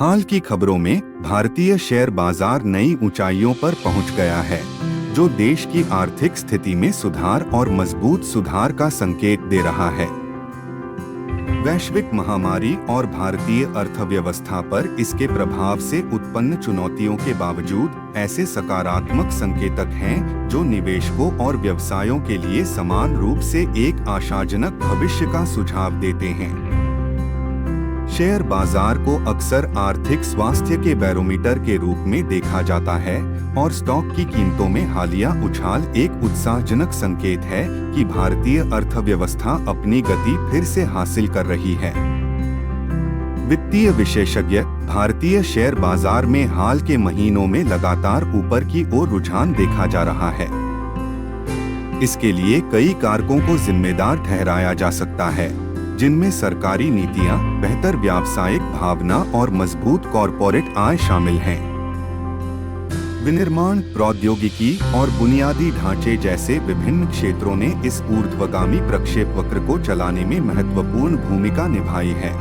हाल की खबरों में भारतीय शेयर बाजार नई ऊंचाइयों पर पहुंच गया है, जो देश की आर्थिक स्थिति में सुधार और मजबूत सुधार का संकेत दे रहा है। वैश्विक महामारी और भारतीय अर्थव्यवस्था पर इसके प्रभाव से उत्पन्न चुनौतियों के बावजूद ऐसे सकारात्मक संकेतक हैं जो निवेशकों और व्यवसायों के लिए समान रूप से एक आशाजनक भविष्य का सुझाव देते हैं। शेयर बाजार को अक्सर आर्थिक स्वास्थ्य के बैरोमीटर के रूप में देखा जाता है और स्टॉक की कीमतों में हालिया उछाल एक उत्साहजनक संकेत है कि भारतीय अर्थव्यवस्था अपनी गति फिर से हासिल कर रही है। वित्तीय विशेषज्ञ भारतीय शेयर बाजार में हाल के महीनों में लगातार ऊपर की ओर रुझान देखा जा रहा है। इसके लिए कई कारकों को जिम्मेदार ठहराया जा सकता है, जिनमें सरकारी नीतियां, बेहतर व्यावसायिक भावना और मजबूत कॉरपोरेट आय शामिल हैं। विनिर्माण, प्रौद्योगिकी और बुनियादी ढांचे जैसे विभिन्न क्षेत्रों ने इस ऊर्ध्वगामी प्रक्षेप वक्र को चलाने में महत्वपूर्ण भूमिका निभाई है।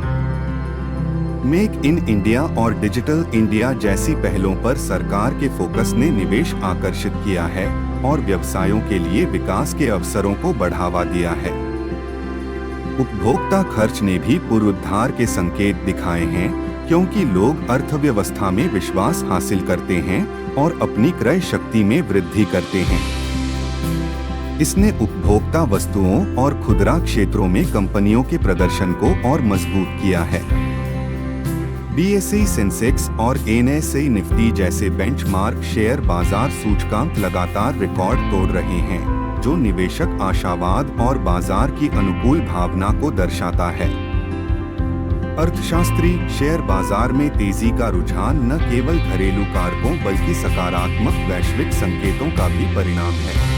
मेक इन इंडिया और डिजिटल इंडिया जैसी पहलों पर सरकार के फोकस ने निवेश आकर्षित किया है और व्यवसायों के लिए विकास के अवसरों को बढ़ावा दिया है। उपभोक्ता खर्च ने भी पुनरुद्धार के संकेत दिखाए हैं, क्योंकि लोग अर्थव्यवस्था में विश्वास हासिल करते हैं और अपनी क्रय शक्ति में वृद्धि करते हैं। इसने उपभोक्ता वस्तुओं और खुदरा क्षेत्रों में कंपनियों के प्रदर्शन को और मजबूत किया है। BSE सेंसेक्स और NSE निफ्टी जैसे बेंचमार्क शेयर बाजार सूचकांक लगातार रिकॉर्ड तोड़ रहे हैं, जो निवेशक आशावाद और बाजार की अनुकूल भावना को दर्शाता है। अर्थशास्त्री शेयर बाजार में तेजी का रुझान न केवल घरेलू कारकों बल्कि सकारात्मक वैश्विक संकेतों का भी परिणाम है।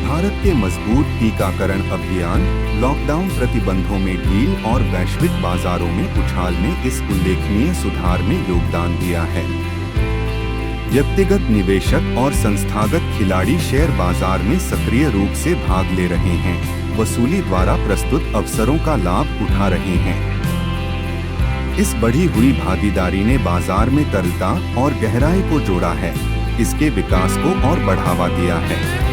भारत के मजबूत टीकाकरण अभियान, लॉकडाउन प्रतिबंधों में ढील और वैश्विक बाजारों में उछाल ने इस उल्लेखनीय सुधार में योगदान दिया है। व्यक्तिगत निवेशक और संस्थागत खिलाड़ी शेयर बाजार में सक्रिय रूप से भाग ले रहे हैं, वसूली द्वारा प्रस्तुत अवसरों का लाभ उठा रहे हैं। इस बढ़ी हुई भागीदारी ने बाजार में तरलता और गहराई को जोड़ा है, इसके विकास को और बढ़ावा दिया है।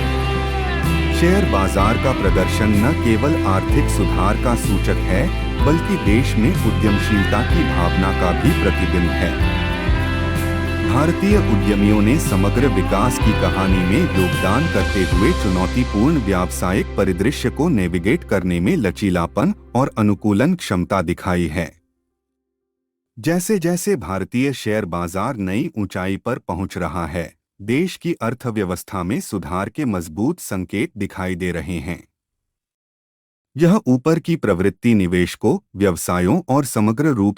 शेयर बाजार का प्रदर्शन न केवल आर्थिक सुधार का सूचक है, बल्कि देश में उद्यमशीलता की भावना का भी प्रतिबिंब है। भारतीय उद्यमियों ने समग्र विकास की कहानी में योगदान करते हुए चुनौतीपूर्ण व्यावसायिक परिदृश्य को नेविगेट करने में लचीलापन और अनुकूलन क्षमता दिखाई है। जैसे जैसे भारतीय शेयर बाजार नई ऊंचाई पर पहुंच रहा है, देश की अर्थव्यवस्था में सुधार के मजबूत संकेत दिखाई दे रहे हैं। यह ऊपर की प्रवृत्ति निवेशकों, व्यवसायों और समग्र रूप